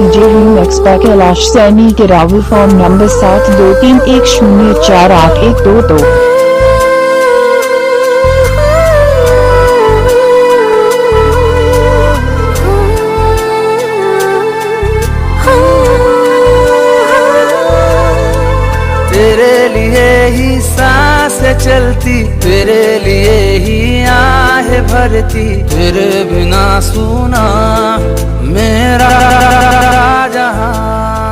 DJ remix पर कैलाश सैनी के Rahul. Phone number 7231048122। तेरे लिए ही सांसें चलती, तेरे लिए ही आहें भरती, तेरे बिना सूना मेरा जहां।